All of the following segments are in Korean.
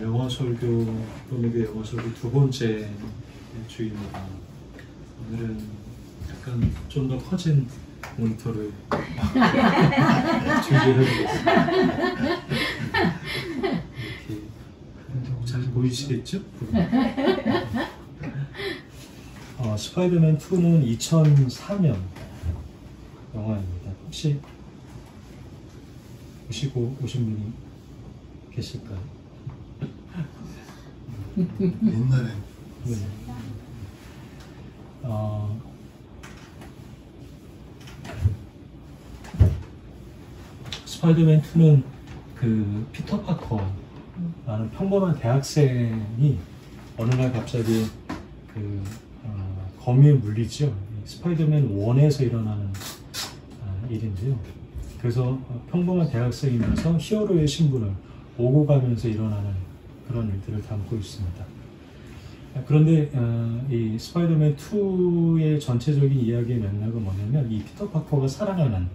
영어 설교, 로미교 영어 설교 두 번째 주입니다. 오늘은 약간 좀 더 커진 모니터를 준비해보겠습니다. 이렇게 잘 보이시겠죠? 스파이더맨 2는 2004년 영화입니다. 혹시 보시고 오신 분이 계실까요? 옛날에 네. 스파이더맨 2는 그 피터 파커라는 평범한 대학생이 어느 날 갑자기 그 거미에 물리죠. 스파이더맨 1에서 일어나는 일인데요. 그래서 평범한 대학생이면서 히어로의 신분을 오고 가면서 일어나는 그런 일들을 담고 있습니다. 그런데 이 스파이더맨 2의 전체적인 이야기의 맥락은 뭐냐면 이 피터 파커가 사랑하는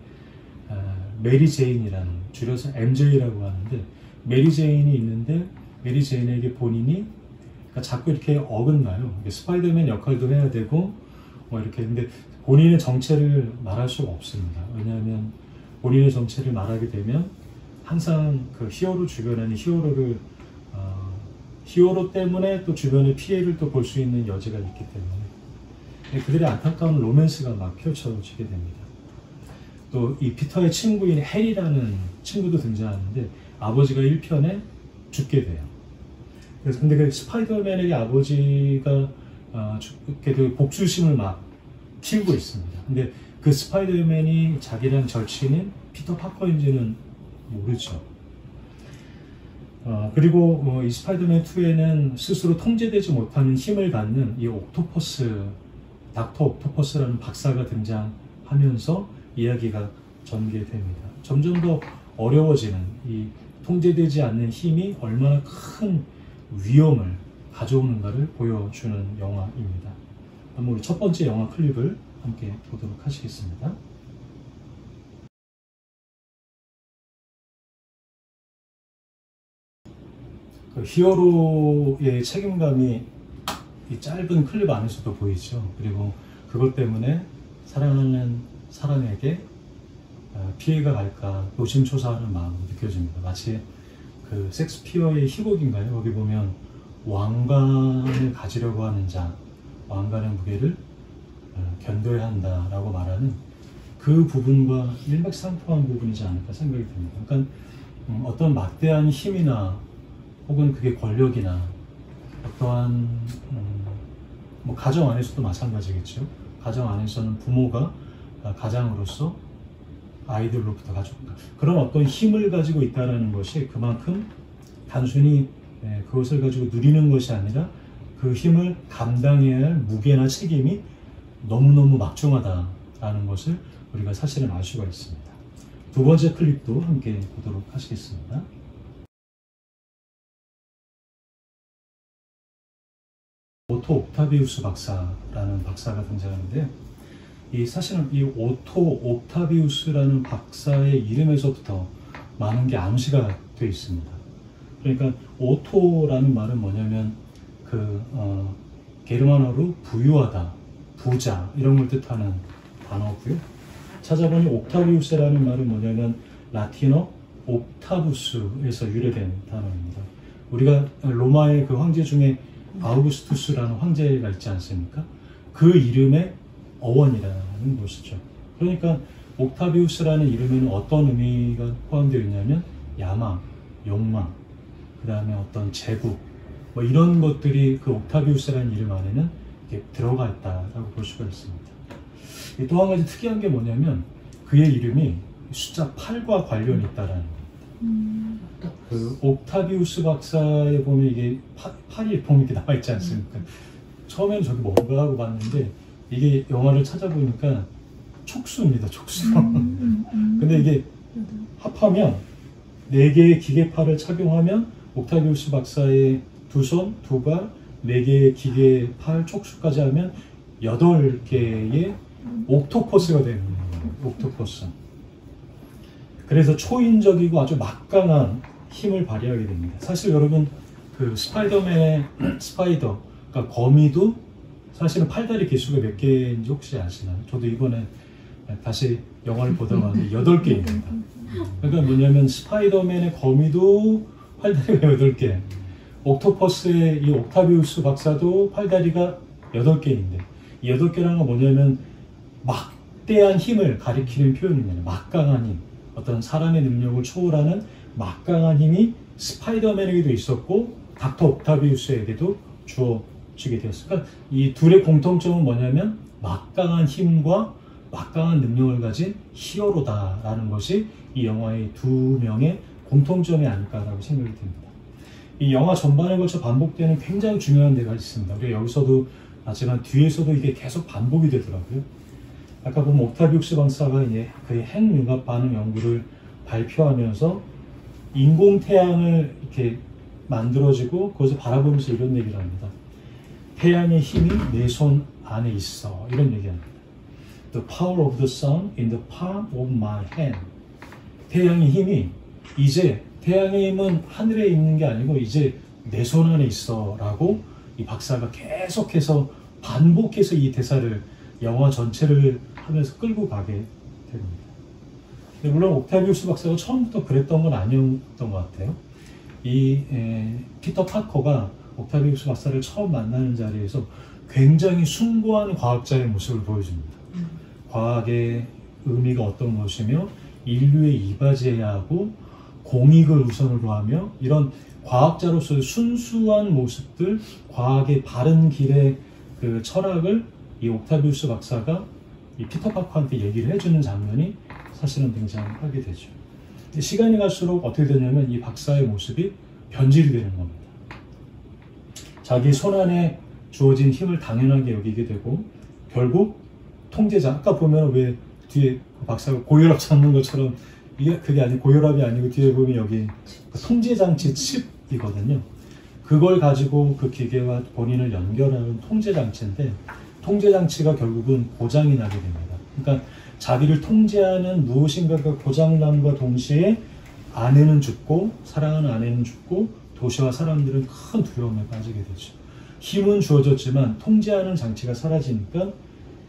메리 제인이라는, 줄여서 MJ라고 하는데, 메리 제인이 있는데 메리 제인에게 본인이 그러니까 자꾸 이렇게 어긋나요. 스파이더맨 역할도 해야 되고 뭐 이렇게. 근데 본인의 정체를 말할 수가 없습니다. 왜냐하면 본인의 정체를 말하게 되면 항상 그 히어로 주변에는 히어로 때문에 또 주변의 피해를 또 볼 수 있는 여지가 있기 때문에 그들의 안타까운 로맨스가 막 펼쳐지게 됩니다. 또 이 피터의 친구인 헬이라는 친구도 등장하는데 아버지가 1편에 죽게 돼요. 그래서 근데 그 스파이더맨에게 아버지가 죽게 되고 복수심을 막 키우고 있습니다. 근데 그 스파이더맨이 자기랑 절친인 피터 파커인지는 모르죠. 그리고 이 스파이더맨 2에는 스스로 통제되지 못하는 힘을 갖는 이 닥터 옥토퍼스라는 박사가 등장하면서 이야기가 전개됩니다. 점점 더 어려워지는 이 통제되지 않는 힘이 얼마나 큰 위험을 가져오는가를 보여주는 영화입니다. 한번 우리 첫 번째 영화 클립을 함께 보도록 하시겠습니다. 그 히어로의 책임감이 이 짧은 클립 안에서도 보이죠. 그리고 그것 때문에 사랑하는 사람에게 피해가 갈까 노심초사하는 마음이 느껴집니다. 마치 그 섹스피어의 희곡인가요? 거기 보면 왕관을 가지려고 하는 자, 왕관의 무게를 견뎌야 한다라고 말하는 그 부분과 일맥상통한 부분이지 않을까 생각이 듭니다. 그러니까 어떤 막대한 힘이나 혹은 그게 권력이나 어떠한 뭐 가정 안에서도 마찬가지겠죠. 가정 안에서는 부모가 가장으로서 아이들로부터 가져온다. 그런 어떤 힘을 가지고 있다는 것이 그만큼 단순히 그것을 가지고 누리는 것이 아니라 그 힘을 감당해야 할 무게나 책임이 너무너무 막중하다라는 것을 우리가 사실은 알 수가 있습니다. 두 번째 클립도 함께 보도록 하시겠습니다. 오토 옥타비우스 박사라는 박사가 등장하는데요. 사실은 이 오토 옥타비우스라는 박사의 이름에서부터 많은 게 암시가 되어 있습니다. 그러니까 오토라는 말은 뭐냐면 게르만어로 부유하다, 부자 이런 걸 뜻하는 단어고요. 찾아보니 옥타비우스라는 말은 뭐냐면 라틴어 옥타부스에서 유래된 단어입니다. 우리가 로마의 그 황제 중에 아우구스투스라는 황제가 있지 않습니까? 그 이름의 어원이라는 것이죠. 그러니까 옥타비우스라는 이름에는 어떤 의미가 포함되어 있냐면 야망, 욕망, 그 다음에 어떤 제국 뭐 이런 것들이 그 옥타비우스라는 이름 안에는 이렇게 들어가 있다라고 볼 수가 있습니다. 또 한 가지 특이한 게 뭐냐면 그의 이름이 숫자 8과 관련이 있다라는 겁니다. 그 옥타비우스 박사에 보면 이게 8이 이렇게 나와 있지 않습니까? 처음에는 저게 뭔가 하고 봤는데 이게 영화를 찾아보니까 촉수입니다. 촉수. 근데 이게 합하면 4개의 기계팔을 착용하면 옥타비우스 박사의 2손, 2발, 4개의 기계팔 촉수까지 하면 8개의 옥토퍼스가 되는 거예요. 옥토퍼스. 그래서 초인적이고 아주 막강한 힘을 발휘하게 됩니다. 사실 여러분 그 스파이더맨의 스파이더, 그러니까 거미도 사실은 팔다리 개수가 몇 개인지 혹시 아시나요? 저도 이번에 다시 영화를 보다가 8개입니다. 그러니까 뭐냐면 스파이더맨의 거미도 팔다리가 8개, 옥토퍼스의 이 옥타비우스 박사도 팔다리가 8개인데, 이 8개라는 건 뭐냐면 막대한 힘을 가리키는 표현입니다. 막강한 힘, 어떤 사람의 능력을 초월하는 막강한 힘이 스파이더맨에게도 있었고 닥터 옥타비우스에게도 주어지게 되었어요. 그러니까 이 둘의 공통점은 뭐냐면 막강한 힘과 막강한 능력을 가진 히어로다라는 것이 이 영화의 두 명의 공통점이 아닐까라고 생각이 듭니다. 이 영화 전반에 걸쳐 반복되는 굉장히 중요한 데가 있습니다. 우리가 여기서도 하지만 뒤에서도 이게 계속 반복이 되더라고요. 아까 보면 옥타비우스 박사가 이제 그의 핵융합 반응 연구를 발표하면서 인공태양을 이렇게 만들어지고 그것을 바라보면서 이런 얘기를 합니다. 태양의 힘이 내 손 안에 있어. 이런 얘기합니다. The power of the sun in the palm of my hand. 태양의 힘이 이제, 태양의 힘은 하늘에 있는 게 아니고 이제 내 손 안에 있어 라고 이 박사가 계속해서 반복해서 이 대사를 영화 전체를 하면서 끌고 가게 됩니다. 물론 옥타비우스 박사가 처음부터 그랬던 건 아니었던 것 같아요. 이 피터 파커가 옥타비우스 박사를 처음 만나는 자리에서 굉장히 숭고한 과학자의 모습을 보여줍니다. 과학의 의미가 어떤 것이며 인류에 이바지해야 하고 공익을 우선으로 하며 이런 과학자로서의 순수한 모습들, 과학의 바른 길의 그 철학을 이 옥타비우스 박사가 이 피터 파커한테 얘기를 해주는 장면이 사실은 등장하게 되죠. 시간이 갈수록 어떻게 되냐면 이 박사의 모습이 변질이 되는 겁니다. 자기 손 안에 주어진 힘을 당연하게 여기게 되고 결국 통제자, 아까 보면 왜 뒤에 박사가 고혈압 잡는 것처럼 이게 그게 아니 고혈압이 아니고 뒤에 보면 여기 통제장치 칩이거든요. 그걸 가지고 그 기계와 본인을 연결하는 통제장치인데 통제장치가 결국은 고장이 나게 됩니다. 그러니까 자기를 통제하는 무엇인가가 고장남과 동시에 아내는 죽고 사랑하는 아내는 죽고 도시와 사람들은 큰 두려움에 빠지게 되죠. 힘은 주어졌지만 통제하는 장치가 사라지니까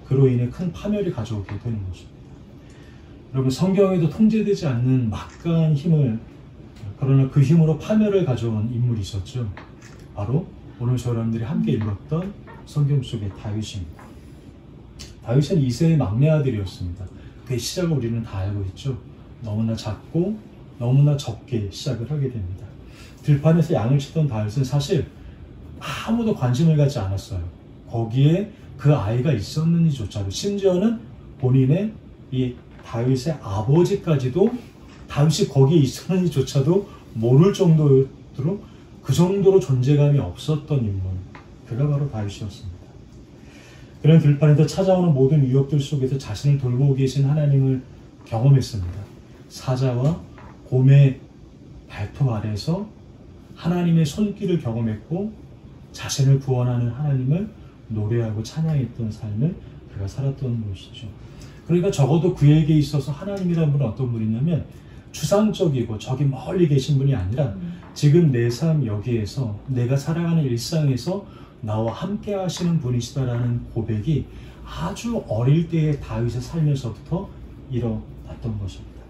그로 인해 큰 파멸이 가져오게 되는 것입니다. 여러분 성경에도 통제되지 않는 막강한 힘을 그러나 그 힘으로 파멸을 가져온 인물이 있었죠. 바로 오늘 저여러분들이 함께 읽었던 성경 속의 다윗입니다. 다윗은 이새의 막내 아들이었습니다. 그의 시작을 우리는 다 알고 있죠. 너무나 작고 너무나 적게 시작을 하게 됩니다. 들판에서 양을 치던 다윗은 사실 아무도 관심을 갖지 않았어요. 거기에 그 아이가 있었는지조차도, 심지어는 본인의 이 다윗의 아버지까지도 다윗이 거기에 있었는지조차도 모를 정도로 그 정도로 존재감이 없었던 인물, 그가 바로 다윗이었습니다. 그런 들판에서 찾아오는 모든 위협들 속에서 자신을 돌보고 계신 하나님을 경험했습니다. 사자와 곰의 발톱 아래에서 하나님의 손길을 경험했고 자신을 구원하는 하나님을 노래하고 찬양했던 삶을 그가 살았던 것이죠. 그러니까 적어도 그에게 있어서 하나님이라는 분은 어떤 분이냐면 추상적이고 저기 멀리 계신 분이 아니라 지금 내 삶 여기에서 내가 살아가는 일상에서 나와 함께 하시는 분이시다라는 고백이 아주 어릴 때의 다윗의 삶에서부터 일어났던 것입니다.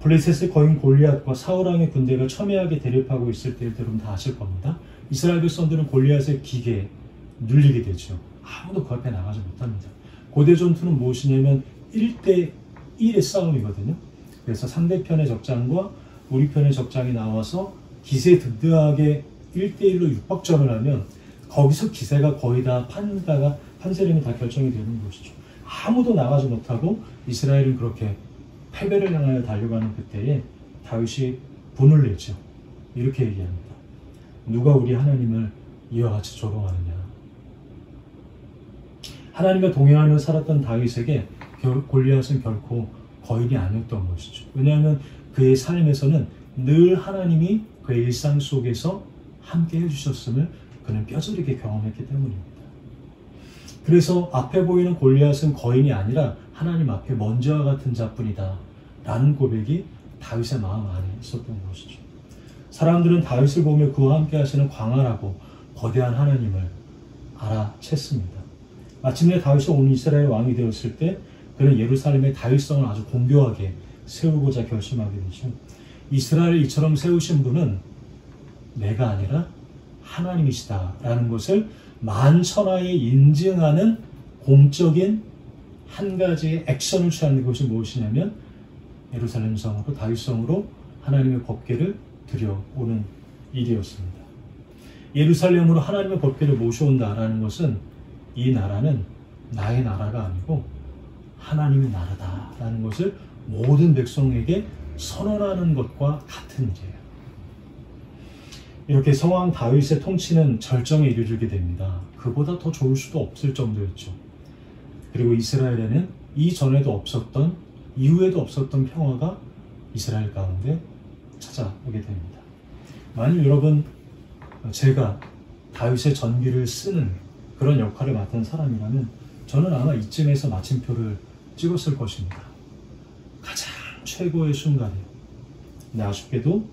블레셋의 거인 골리앗과 사울왕의 군대가 첨예하게 대립하고 있을 때를 여러분 다 아실 겁니다. 이스라엘 백성들은 골리앗의 기계에 눌리게 되죠. 아무도 그 앞에 나가지 못합니다. 고대 전투는 무엇이냐면 1대1의 싸움이거든요. 그래서 상대편의 적장과 우리 편의 적장이 나와서 기세 든든하게 1대1로 육박전을 하면 거기서 기세가 거의 다 판세림이 다 결정이 되는 것이죠. 아무도 나가지 못하고 이스라엘은 그렇게 패배를 향하여 달려가는 그때에 다윗이 분을 내죠. 이렇게 얘기합니다. 누가 우리 하나님을 이와 같이 조롱하느냐. 하나님과 동행하며 살았던 다윗에게 골리앗은 결코 거인이 아니었던 것이죠. 왜냐하면 그의 삶에서는 늘 하나님이 그의 일상 속에서 함께 해주셨음을 그는 뼈저리게 경험했기 때문입니다. 그래서 앞에 보이는 골리앗은 거인이 아니라 하나님 앞에 먼지와 같은 자뿐이다 라는 고백이 다윗의 마음 안에 있었던 것이죠. 사람들은 다윗을 보며 그와 함께 하시는 광활하고 거대한 하나님을 알아챘습니다. 마침내 다윗이 온 이스라엘 왕이 되었을 때 그는 예루살렘의 다윗성을 아주 공교하게 세우고자 결심하게 되죠. 이스라엘을 이처럼 세우신 분은 내가 아니라 하나님이시다라는 것을 만천하에 인증하는 공적인 한 가지의 액션을 취하는 것이 무엇이냐면 예루살렘 성으로 다윗성으로 하나님의 법궤를 들여오는 일이었습니다. 예루살렘으로 하나님의 법궤를 모셔온다라는 것은 이 나라는 나의 나라가 아니고 하나님의 나라다라는 것을 모든 백성에게 선언하는 것과 같은 일이에요. 이렇게 성왕 다윗의 통치는 절정에 이르게 됩니다. 그보다 더 좋을 수도 없을 정도였죠. 그리고 이스라엘에는 이전에도 없었던, 이후에도 없었던 평화가 이스라엘 가운데 찾아오게 됩니다. 만일 여러분, 제가 다윗의 전기를 쓰는 그런 역할을 맡은 사람이라면 저는 아마 이쯤에서 마침표를 찍었을 것입니다. 가장 최고의 순간이에요. 근데 아쉽게도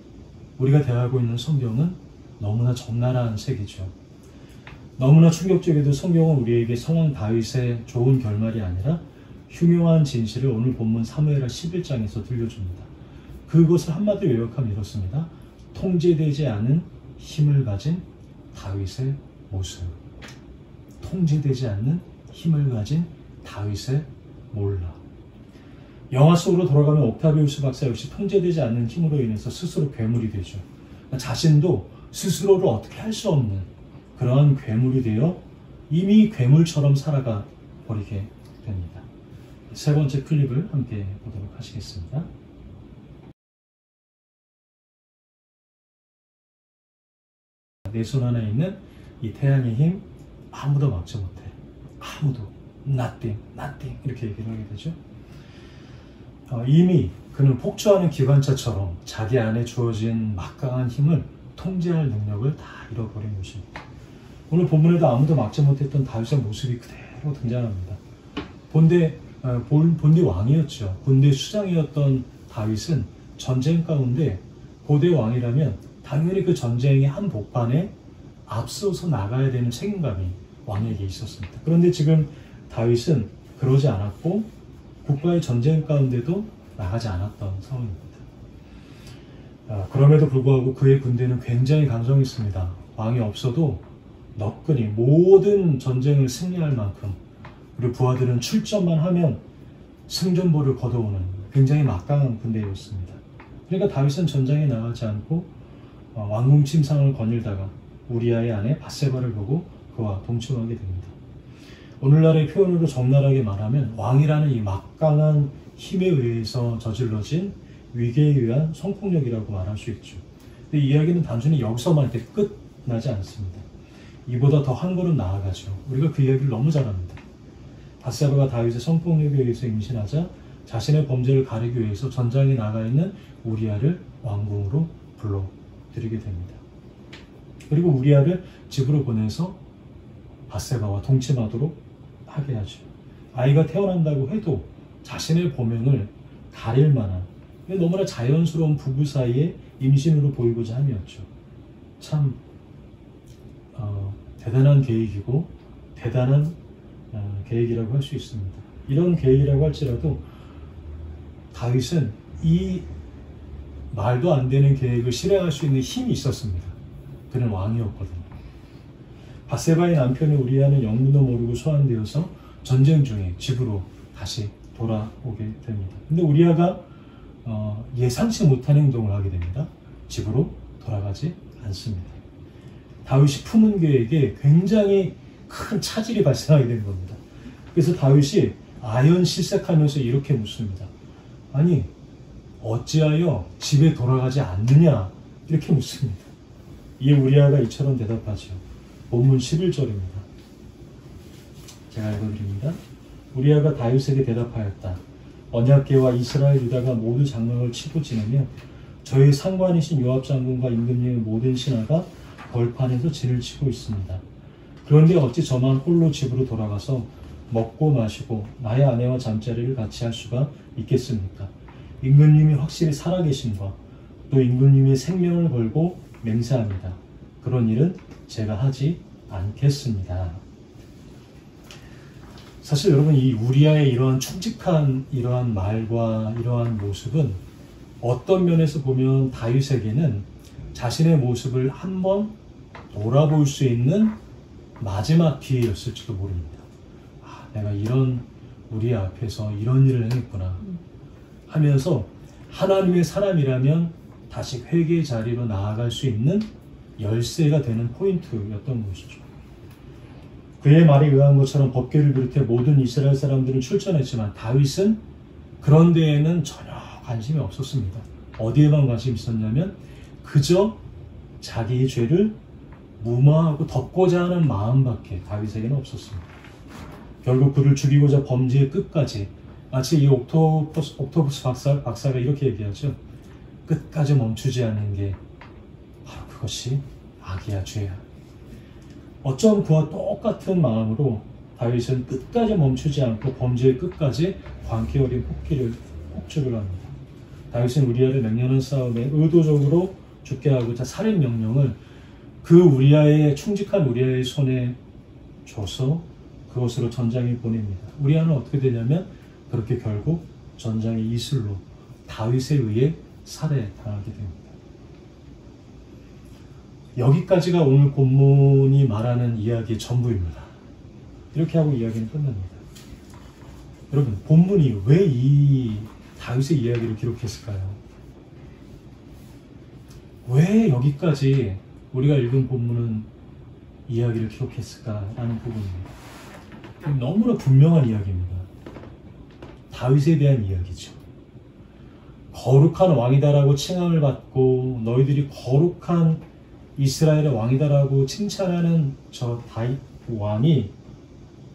우리가 대하고 있는 성경은 너무나 적나라한 책이죠. 너무나 충격적이게도 성경은 우리에게 성왕 다윗의 좋은 결말이 아니라 흉흉한 진실을 오늘 본문 사무엘하 11장에서 들려줍니다. 그것을 한마디로 요약하면 이렇습니다. 통제되지 않은 힘을 가진 다윗의 모습. 통제되지 않는 힘을 가진 다윗의 몰라. 영화 속으로 돌아가면 옥타비우스 박사 역시 통제되지 않는 힘으로 인해서 스스로 괴물이 되죠. 자신도 스스로를 어떻게 할 수 없는 그러한 괴물이 되어 이미 괴물처럼 살아가 버리게 됩니다. 세 번째 클립을 함께 보도록 하시겠습니다. 내 손 안에 있는 이 태양의 힘 아무도 막지 못해. 아무도. nothing 이렇게 얘기를 하게 되죠. 이미 그는 폭주하는 기관차처럼 자기 안에 주어진 막강한 힘을 통제할 능력을 다 잃어버린 것입니다. 오늘 본문에도 아무도 막지 못했던 다윗의 모습이 그대로 등장합니다. 본대 왕이었죠. 군대 수장이었던 다윗은 전쟁 가운데 고대 왕이라면 당연히 그 전쟁의 한 복판에 앞서서 나가야 되는 책임감이 왕에게 있었습니다. 그런데 지금 다윗은 그러지 않았고 국가의 전쟁 가운데도 나가지 않았던 상황입니다. 그럼에도 불구하고 그의 군대는 굉장히 강성했습니다. 왕이 없어도 너끈히 모든 전쟁을 승리할 만큼, 그리고 부하들은 출전만 하면 승전보를 거둬오는 굉장히 막강한 군대였습니다. 그러니까 다윗은 전장에 나가지 않고 왕궁 침상을 거닐다가 우리아의 아내 밧세바를 보고 그와 동침하게 됩니다. 오늘날의 표현으로 적나라하게 말하면 왕이라는 이 막강한 힘에 의해서 저질러진 위계에 의한 성폭력이라고 말할 수 있죠. 근데 이 이야기는 단순히 여기서만 이렇게 끝나지 않습니다. 이보다 더 한 걸음 나아가죠. 우리가 그 이야기를 너무 잘 압니다. 밧세바가 다윗의 성폭력에 의해서 임신하자 자신의 범죄를 가리기 위해서 전장에 나가 있는 우리아를 왕궁으로 불러들이게 됩니다. 그리고 우리아를 집으로 보내서 밧세바와 동침하도록 하게 하죠. 아이가 태어난다고 해도 자신의 보명을 가릴 만한 너무나 자연스러운 부부 사이의 임신으로 보이고자 함이었죠. 참 대단한 계획이고 대단한 계획이라고 할 수 있습니다. 이런 계획이라고 할지라도 다윗은 이 말도 안 되는 계획을 실행할 수 있는 힘이 있었습니다. 그는 왕이었거든요. 밧세바의 남편이 우리아는 영문도 모르고 소환되어서 전쟁 중에 집으로 다시 돌아오게 됩니다. 근데 우리아가 예상치 못한 행동을 하게 됩니다. 집으로 돌아가지 않습니다. 다윗이 품은 계획에 굉장히 큰 차질이 발생하게 된 겁니다. 그래서 다윗이 아연실색하면서 이렇게 묻습니다. 아니, 어찌하여 집에 돌아가지 않느냐? 이렇게 묻습니다. 이에 우리아가 이처럼 대답하죠. 본문 11절입니다. 제가 읽어드립니다. 우리아가 다윗에게 대답하였다. 언약궤와 이스라엘 유다가 모두 장막을 치고 지내며 저희 상관이신 요압 장군과 임금님의 모든 신하가 벌판에서 진을 치고 있습니다. 그런데 어찌 저만 홀로 집으로 돌아가서 먹고 마시고 나의 아내와 잠자리를 같이 할 수가 있겠습니까? 임금님이 확실히 살아계심과 또 임금님의 생명을 걸고 맹세합니다. 그런 일은 제가 하지 않겠습니다. 사실 여러분, 이 우리아의 이러한 충직한 이러한 말과 이러한 모습은 어떤 면에서 보면 다윗에게는 자신의 모습을 한번 돌아볼 수 있는 마지막 기회였을지도 모릅니다. 아, 내가 이런 우리아 앞에서 이런 일을 행했구나 하면서 하나님의 사람이라면 다시 회개의 자리로 나아갈 수 있는 열쇠가 되는 포인트였던 것이죠. 그의 말에 의한 것처럼 법궤를 비롯해 모든 이스라엘 사람들은 출전했지만 다윗은 그런 데에는 전혀 관심이 없었습니다. 어디에만 관심이 있었냐면 그저 자기의 죄를 무마하고 덮고자 하는 마음밖에 다윗에게는 없었습니다. 결국 그를 죽이고자 범죄의 끝까지, 마치 이 옥토퍼스 박사가 이렇게 얘기하죠. 끝까지 멈추지 않는 게 바로 그것이 악이야, 죄야. 어쩜 그와 똑같은 마음으로 다윗은 끝까지 멈추지 않고 범죄의 끝까지 광기 어린 폭주를 합니다. 다윗은 우리아를 맹렬한 싸움에 의도적으로 죽게 하고자 살인 명령을 그 우리아의 충직한 우리아의 손에 줘서 그것으로 전장에 보냅니다. 우리아는 어떻게 되냐면 그렇게 결국 전장의 이슬로 다윗에 의해 살해당하게 됩니다. 여기까지가 오늘 본문이 말하는 이야기의 전부입니다. 이렇게 하고 이야기는 끝납니다. 여러분, 본문이 왜 이 다윗의 이야기를 기록했을까요? 왜 여기까지 우리가 읽은 본문은 이야기를 기록했을까라는 부분입니다. 너무나 분명한 이야기입니다. 다윗에 대한 이야기죠. 거룩한 왕이다라고 칭함을 받고 너희들이 거룩한 이스라엘의 왕이다라고 칭찬하는 저 다윗 왕이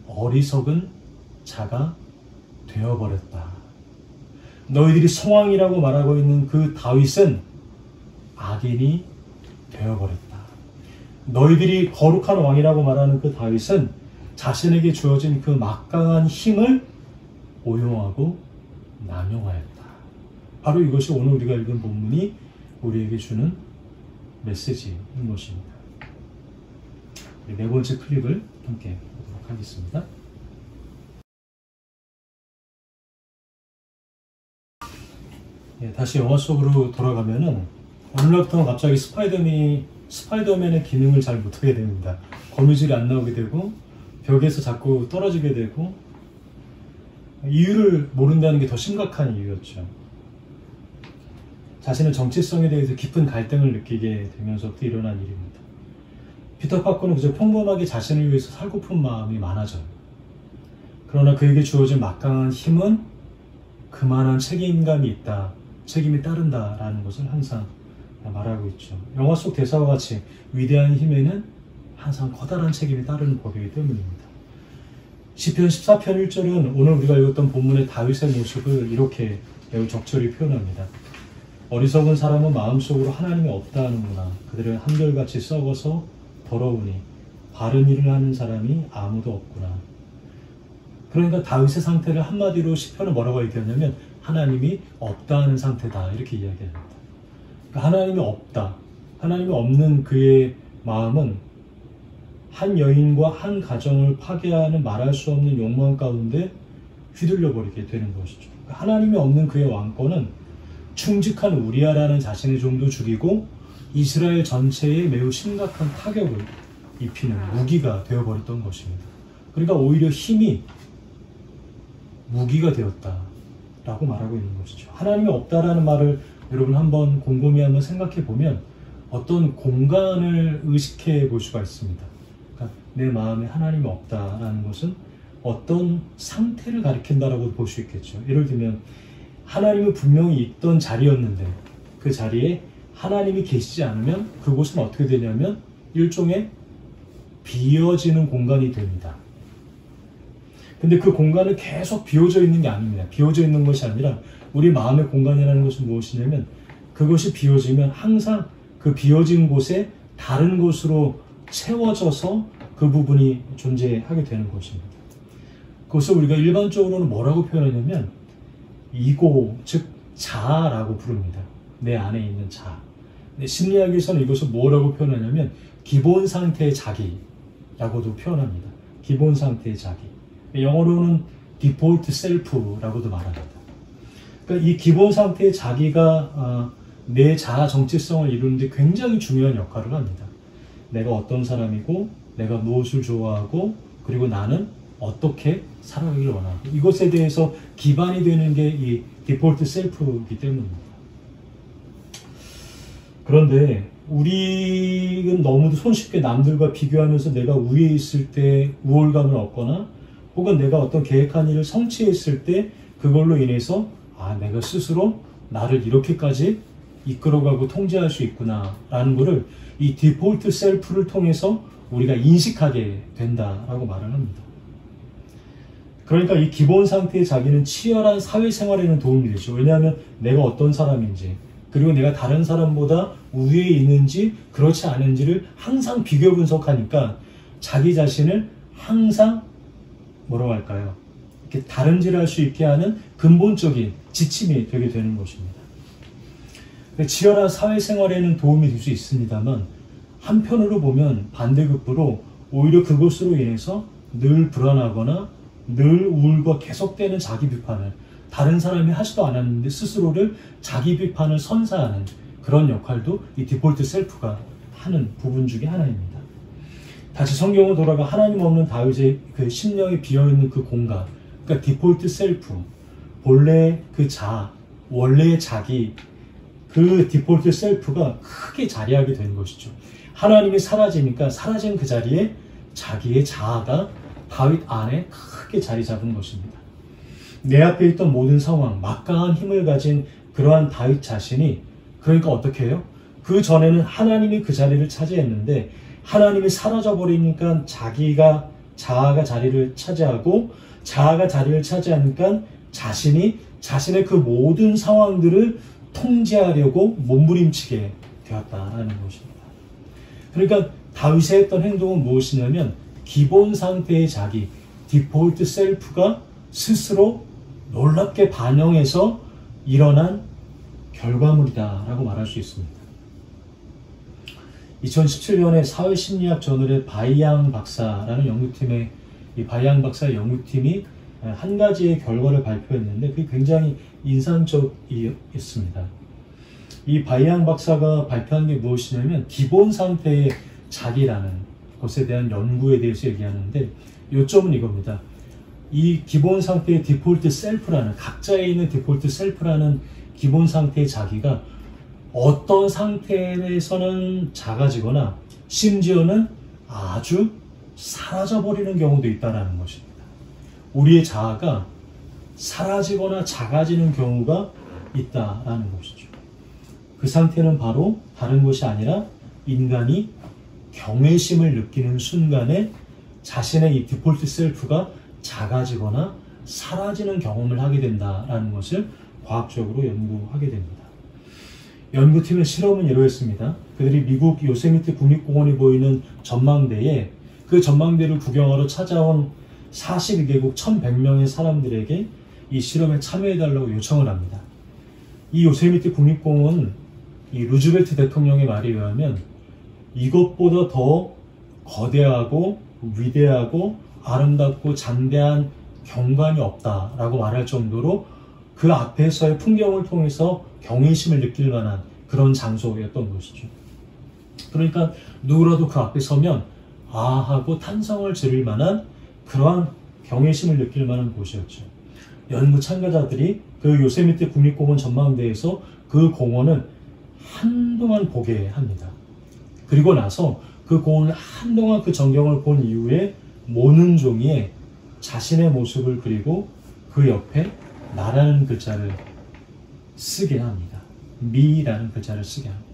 어리석은 자가 되어버렸다. 너희들이 성왕이라고 말하고 있는 그 다윗은 악인이 되어버렸다. 너희들이 거룩한 왕이라고 말하는 그 다윗은 자신에게 주어진 그 막강한 힘을 오용하고 남용하였다. 바로 이것이 오늘 우리가 읽은 본문이 우리에게 주는 메시지인 것입니다. 네 번째 클립을 함께 보도록 하겠습니다. 다시 영화 속으로 돌아가면은 오늘부터 갑자기 스파이더맨의 기능을 잘 못하게 됩니다. 거미줄이 안 나오게 되고 벽에서 자꾸 떨어지게 되고 이유를 모른다는 게 더 심각한 이유였죠. 자신의 정체성에 대해서 깊은 갈등을 느끼게 되면서부터 일어난 일입니다. 피터 파커는 그저 평범하게 자신을 위해서 살고픈 마음이 많아져요. 그러나 그에게 주어진 막강한 힘은 그만한 책임감이 있다, 책임이 따른다라는 것을 항상 말하고 있죠. 영화 속 대사와 같이 위대한 힘에는 항상 커다란 책임이 따르는 법이기 때문입니다. 시편 14편 1절은 오늘 우리가 읽었던 본문의 다윗의 모습을 이렇게 매우 적절히 표현합니다. 어리석은 사람은 마음속으로 하나님이 없다 하는구나. 그들은 한결같이 썩어서 더러우니 바른 일을 하는 사람이 아무도 없구나. 그러니까 다윗의 상태를 한마디로 시편은 뭐라고 얘기하냐면 하나님이 없다 하는 상태다, 이렇게 이야기합니다. 그러니까 하나님이 없다, 하나님이 없는 그의 마음은 한 여인과 한 가정을 파괴하는 말할 수 없는 욕망 가운데 휘둘려 버리게 되는 것이죠. 그러니까 하나님이 없는 그의 왕권은 충직한 우리아라는 자신의 종도 죽이고 이스라엘 전체에 매우 심각한 타격을 입히는 무기가 되어버렸던 것입니다. 그러니까 오히려 힘이 무기가 되었다라고 말하고 있는 것이죠. 하나님이 없다라는 말을 여러분 한번 곰곰이 한번 생각해 보면 어떤 공간을 의식해 볼 수가 있습니다. 그러니까 내 마음에 하나님이 없다라는 것은 어떤 상태를 가리킨다라고 볼 수 있겠죠. 예를 들면 하나님은 분명히 있던 자리였는데 그 자리에 하나님이 계시지 않으면 그곳은 어떻게 되냐면 일종의 비어지는 공간이 됩니다. 근데 그 공간은 계속 비워져 있는 게 아닙니다. 비워져 있는 것이 아니라 우리 마음의 공간이라는 것은 무엇이냐면 그것이 비워지면 항상 그 비워진 곳에 다른 곳으로 채워져서 그 부분이 존재하게 되는 것입니다. 그것을 우리가 일반적으로는 뭐라고 표현하냐면 이고, 즉 자아라고 부릅니다. 내 안에 있는 자. 심리학에서는 이것을 뭐라고 표현하냐면 기본 상태의 자기라고도 표현합니다. 기본 상태의 자기. 영어로는 default self라고도 말합니다. 그러니까 이 기본 상태의 자기가 내 자아 정체성을 이루는데 굉장히 중요한 역할을 합니다. 내가 어떤 사람이고 내가 무엇을 좋아하고 그리고 나는 어떻게 살아가기를 원하고 이것에 대해서 기반이 되는 게 이 디폴트 셀프이기 때문입니다. 그런데 우리는 너무도 손쉽게 남들과 비교하면서 내가 우위에 있을 때 우월감을 얻거나 혹은 내가 어떤 계획한 일을 성취했을 때 그걸로 인해서 내가 스스로 나를 이렇게까지 이끌어가고 통제할 수 있구나 라는 것을 이 디폴트 셀프를 통해서 우리가 인식하게 된다라고 말을 합니다. 그러니까 이 기본 상태의 자기는 치열한 사회생활에는 도움이 되죠. 왜냐하면 내가 어떤 사람인지 그리고 내가 다른 사람보다 우위에 있는지 그렇지 않은지를 항상 비교 분석하니까 자기 자신을 항상 뭐라고 할까요? 이렇게 다름질할 수 있게 하는 근본적인 지침이 되게 되는 것입니다. 치열한 사회생활에는 도움이 될 수 있습니다만 한편으로 보면 반대급부로 오히려 그것으로 인해서 늘 불안하거나 늘 우울과 계속되는 자기 비판을 다른 사람이 하지도 않았는데 스스로를 자기 비판을 선사하는 그런 역할도 이 디폴트 셀프가 하는 부분 중에 하나입니다. 다시 성경으로 돌아가 하나님 없는 다윗의 그 심령이 비어있는 그 공간, 그러니까 디폴트 셀프, 본래 그 원래의 자기, 그 디폴트 셀프가 크게 자리하게 되는 것이죠. 하나님이 사라지니까 사라진 그 자리에 자기의 자아가 다윗 안에 크게 자리 잡은 것입니다. 내 앞에 있던 모든 상황, 막강한 힘을 가진 그러한 다윗 자신이 그러니까 어떻게 해요? 그 전에는 하나님이 그 자리를 차지했는데 하나님이 사라져버리니까 자아가 자리를 차지하고 자아가 자리를 차지하니까 자신이 자신의 그 모든 상황들을 통제하려고 몸부림치게 되었다라는 것입니다. 그러니까 다윗의 했던 행동은 무엇이냐면 기본 상태의 자기, 디폴트 셀프가 스스로 놀랍게 반영해서 일어난 결과물이다라고 말할 수 있습니다. 2017년에 사회심리학 저널의 바이양 박사라는 연구팀의 이 바이양 박사의 연구팀이 한 가지의 결과를 발표했는데 그게 굉장히 인상적이었습니다. 이 바이양 박사가 발표한 게 무엇이냐면 기본 상태의 자기라는 것에 대한 연구에 대해서 얘기하는데 요점은 이겁니다. 이 기본 상태의 디폴트 셀프라는 각자에 있는 디폴트 셀프라는 기본 상태의 자기가 어떤 상태에서는 작아지거나 심지어는 아주 사라져버리는 경우도 있다는 것입니다. 우리의 자아가 사라지거나 작아지는 경우가 있다는 것이죠. 그 상태는 바로 다른 것이 아니라 인간이 경외심을 느끼는 순간에 자신의 이 디폴트 셀프가 작아지거나 사라지는 경험을 하게 된다는 것을 과학적으로 연구하게 됩니다. 연구팀의 실험은 이러했습니다. 그들이 미국 요세미티 국립공원이 보이는 전망대에 그 전망대를 구경하러 찾아온 42개국 1100명의 사람들에게 이 실험에 참여해달라고 요청을 합니다. 이 요세미티 국립공원은 이 루즈벨트 대통령의 말에 의하면 이것보다 더 거대하고 위대하고 아름답고 장대한 경관이 없다라고 말할 정도로 그 앞에서의 풍경을 통해서 경외심을 느낄 만한 그런 장소였던 것이죠. 그러니까 누구라도 그 앞에 서면 하고 탄성을 지를 만한 그러한 경외심을 느낄 만한 곳이었죠. 연구 참가자들이 그 요세미티 국립공원 전망대에서 그 공원을 한동안 보게 합니다. 그리고 나서 그 공원을 한동안 그 전경을 본 이후에 모는 종이에 자신의 모습을 그리고 그 옆에 나라는 글자를 쓰게 합니다. 미라는 글자를 쓰게 합니다.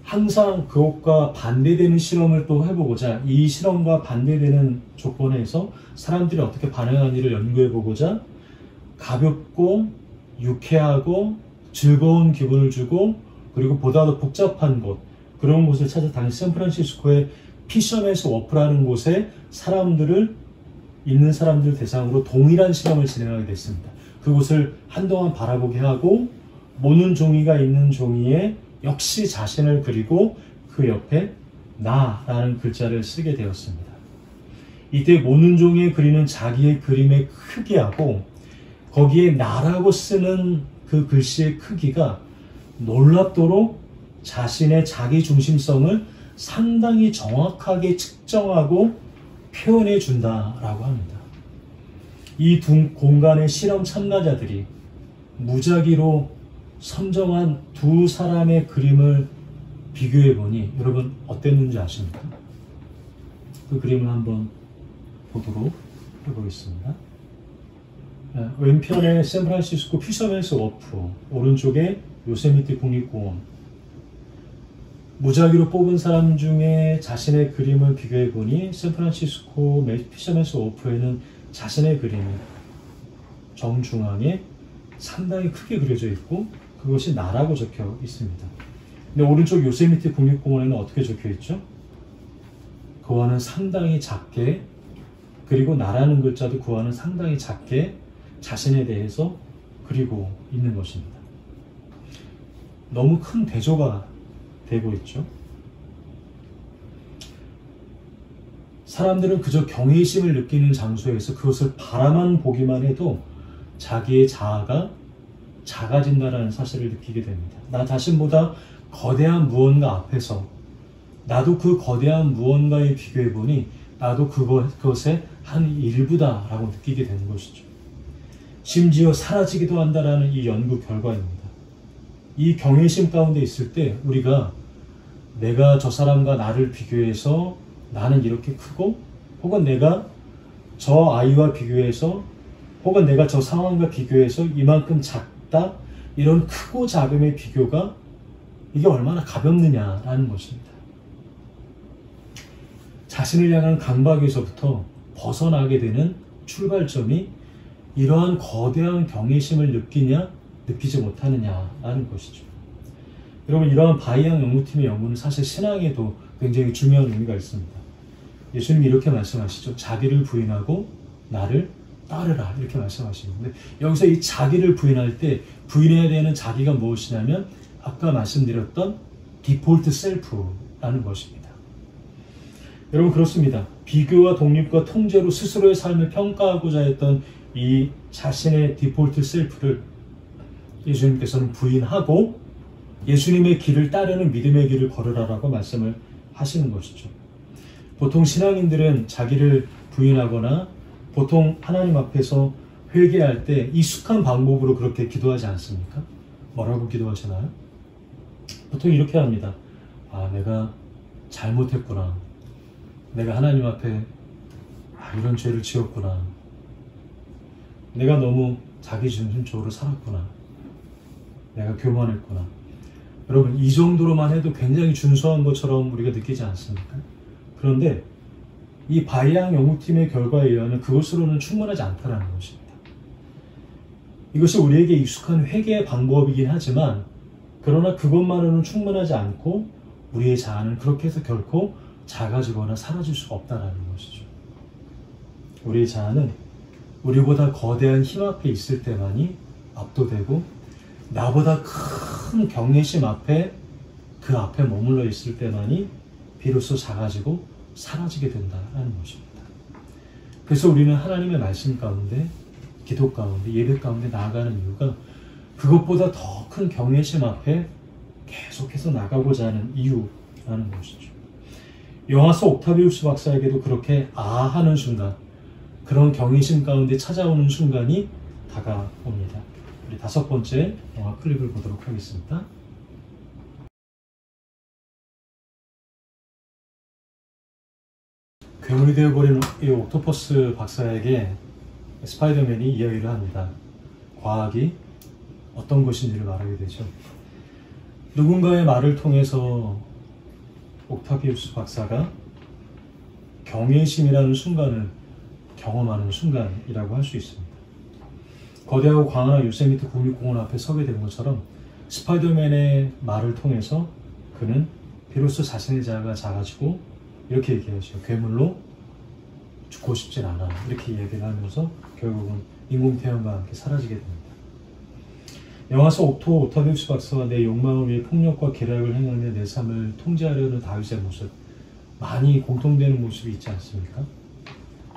항상 그것과 반대되는 실험을 또 해보고자 이 실험과 반대되는 조건에서 사람들이 어떻게 반응하는지를 연구해보고자 가볍고 유쾌하고 즐거운 기분을 주고 그리고 보다 더 복잡한 곳 그런 곳을 찾아 당시 샌프란시스코의 피셔맨스 워프라는 곳에 있는 사람들 대상으로 동일한 실험을 진행하게 됐습니다. 그곳을 한동안 바라보게 하고 모는 종이가 있는 종이에 역시 자신을 그리고 그 옆에 나라는 글자를 쓰게 되었습니다. 이때 모는 종이에 그리는 자기의 그림의 크기하고 거기에 나라고 쓰는 그 글씨의 크기가 놀랍도록 자신의 자기 중심성을 상당히 정확하게 측정하고 표현해 준다라고 합니다. 이 두 공간의 실험 참가자들이 무작위로 선정한 두 사람의 그림을 비교해 보니 여러분 어땠는지 아십니까? 그 그림을 한번 보도록 해보겠습니다. 왼편에 샌프란시스코 피셔맨스 워프, 오른쪽에 요세미티 국립공원. 무작위로 뽑은 사람 중에 자신의 그림을 비교해 보니 샌프란시스코 피셔맨스 워프에는 자신의 그림이 정중앙에 상당히 크게 그려져 있고 그것이 나라고 적혀 있습니다. 근데 오른쪽 요세미티 국립공원에는 어떻게 적혀 있죠? 그와는 상당히 작게, 그리고 나라는 글자도 그와는 상당히 작게 자신에 대해서 그리고 있는 것입니다. 너무 큰 대조가 되고 있죠. 사람들은 그저 경외심을 느끼는 장소에서 그것을 바라만 보기만 해도 자기의 자아가 작아진다는 사실을 느끼게 됩니다. 나 자신보다 거대한 무언가 앞에서 나도 그 거대한 무언가에 비교해 보니 나도 그것의 한 일부다라고 느끼게 되는 것이죠. 심지어 사라지기도 한다라는 이 연구 결과입니다. 이 경외심 가운데 있을 때 우리가 내가 저 사람과 나를 비교해서 나는 이렇게 크고, 혹은 내가 저 아이와 비교해서, 혹은 내가 저 상황과 비교해서 이만큼 작다, 이런 크고 작음의 비교가 이게 얼마나 가볍느냐라는 것입니다. 자신을 향한 강박에서부터 벗어나게 되는 출발점이 이러한 거대한 경외심을 느끼냐 느끼지 못하느냐라는 것이죠. 여러분, 이러한 바이양 연구팀의 연구는 사실 신앙에도 굉장히 중요한 의미가 있습니다. 예수님이 이렇게 말씀하시죠. 자기를 부인하고 나를 따르라, 이렇게 말씀하시는데, 여기서 이 자기를 부인할 때 부인해야 되는 자기가 무엇이냐면 아까 말씀드렸던 디폴트 셀프라는 것입니다. 여러분, 그렇습니다. 비교와 독립과 통제로 스스로의 삶을 평가하고자 했던 이 자신의 디폴트 셀프를 예수님께서는 부인하고 예수님의 길을 따르는 믿음의 길을 걸으라라고 말씀을 하시는 것이죠. 보통 신앙인들은 자기를 부인하거나 보통 하나님 앞에서 회개할 때 익숙한 방법으로 그렇게 기도하지 않습니까? 뭐라고 기도하시나요? 보통 이렇게 합니다. 내가 잘못했구나. 내가 하나님 앞에 이런 죄를 지었구나. 내가 너무 자기중심적으로 살았구나. 내가 교만했구나. 여러분, 이 정도로만 해도 굉장히 준수한 것처럼 우리가 느끼지 않습니까? 그런데 이 바이양 연구팀의 결과에 의하면 그것으로는 충분하지 않다는 것입니다. 이것이 우리에게 익숙한 회개의 방법이긴 하지만, 그러나 그것만으로는 충분하지 않고 우리의 자아는 그렇게 해서 결코 작아지거나 사라질 수가 없다는 것이죠. 우리의 자아는 우리보다 거대한 힘 앞에 있을 때만이 압도되고, 나보다 큰 경외심 앞에, 그 앞에 머물러 있을 때만이 비로소 작아지고 사라지게 된다는 것입니다. 그래서 우리는 하나님의 말씀 가운데, 기도 가운데, 예배 가운데 나아가는 이유가 그것보다 더 큰 경외심 앞에 계속해서 나가고자 하는 이유라는 것이죠. 영화서 옥타비우스 박사에게도 그렇게 하는 순간, 그런 경외심 가운데 찾아오는 순간이 다가옵니다. 우리 다섯 번째 영화 클립을 보도록 하겠습니다. 괴물이 되어버린 이 옥토퍼스 박사에게 스파이더맨이 이야기를 합니다. 과학이 어떤 것인지를 말하게 되죠. 누군가의 말을 통해서 옥타비우스 박사가 경외심이라는 순간을 경험하는 순간이라고 할 수 있습니다. 거대하고 광활한 요세미티 국립공원 앞에 서게 된 것처럼 스파이더맨의 말을 통해서 그는 비로소 자신의 자아가 작아지고 이렇게 얘기하죠. 괴물로 죽고 싶진 않아. 이렇게 얘기를 하면서 결국은 인공태양과 함께 사라지게 됩니다. 영화서 옥타비우스 박사와 내 욕망을 위해 폭력과 계략을 행하며 내 삶을 통제하려는 다윗의 모습, 많이 공통되는 모습이 있지 않습니까?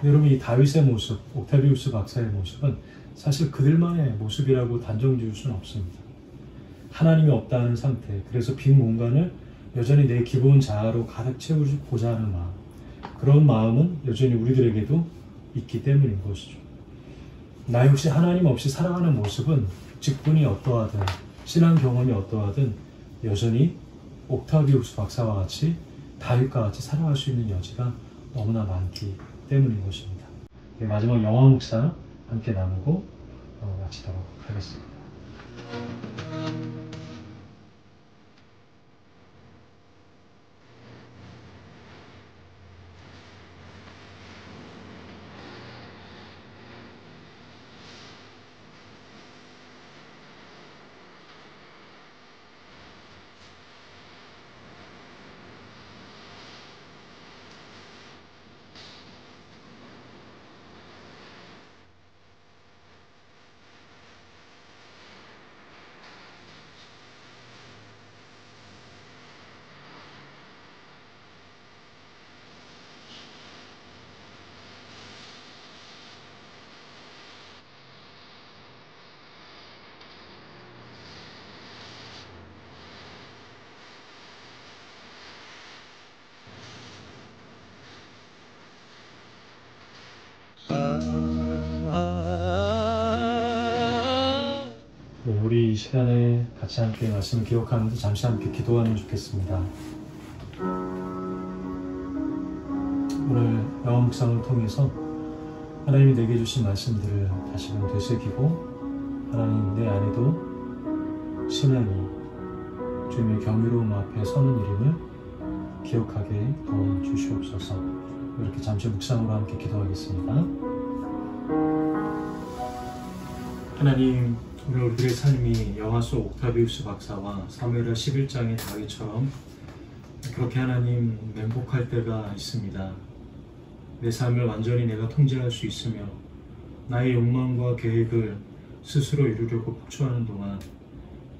여러분, 이 다윗의 모습, 옥타비우스 박사의 모습은 사실 그들만의 모습이라고 단정 지을 수는 없습니다. 하나님이 없다는 상태, 그래서 빈 공간을 여전히 내 기본 자아로 가득 채우고자 하는 마음, 그런 마음은 여전히 우리들에게도 있기 때문인 것이죠. 나 역시 하나님 없이 살아가는 모습은 직분이 어떠하든 신앙 경험이 어떠하든 여전히 옥타비우스 박사와 같이 다윗과 같이 살아갈 수 있는 여지가 너무나 많기 때문인 것입니다. 마지막 영화 묵상 함께 나누고 마치도록 하겠습니다. 우리 이 시간에 같이 함께 말씀을 기억하면서 잠시 함께 기도하면 좋겠습니다. 오늘 영화 묵상을 통해서 하나님이 내게 주신 말씀들을 다시금 되새기고, 하나님 내 안에도 신앙이 주님의 경이로움 앞에 서는 이름을 기억하게 도와주시옵소서. 이렇게 잠시 묵상으로 함께 기도하겠습니다. 하나님, 오늘 우리들의 삶이 영화 속 옥타비우스 박사와 사무엘하 11장의 다윗처럼 그렇게 하나님 맹복할 때가 있습니다. 내 삶을 완전히 내가 통제할 수 있으며 나의 욕망과 계획을 스스로 이루려고 폭주하는 동안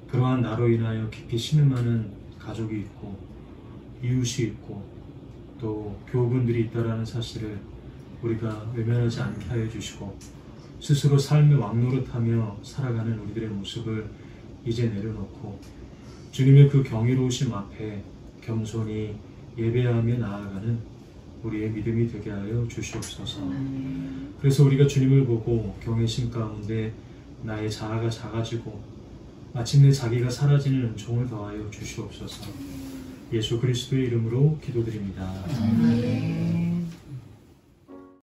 그러한 나로 인하여 깊이 신음하는 가족이 있고 이웃이 있고 또 교우분들이 있다라는 사실을 우리가 외면하지 않게 하여 주시고, 스스로 삶의 왕노릇하며 살아가는 우리들의 모습을 이제 내려놓고 주님의 그 경이로우심 앞에 겸손히 예배하며 나아가는 우리의 믿음이 되게 하여 주시옵소서. 그래서 우리가 주님을 보고 경외심 가운데 나의 자아가 작아지고 마침내 자기가 사라지는 은총을 더하여 주시옵소서. 예수 그리스도의 이름으로 기도드립니다.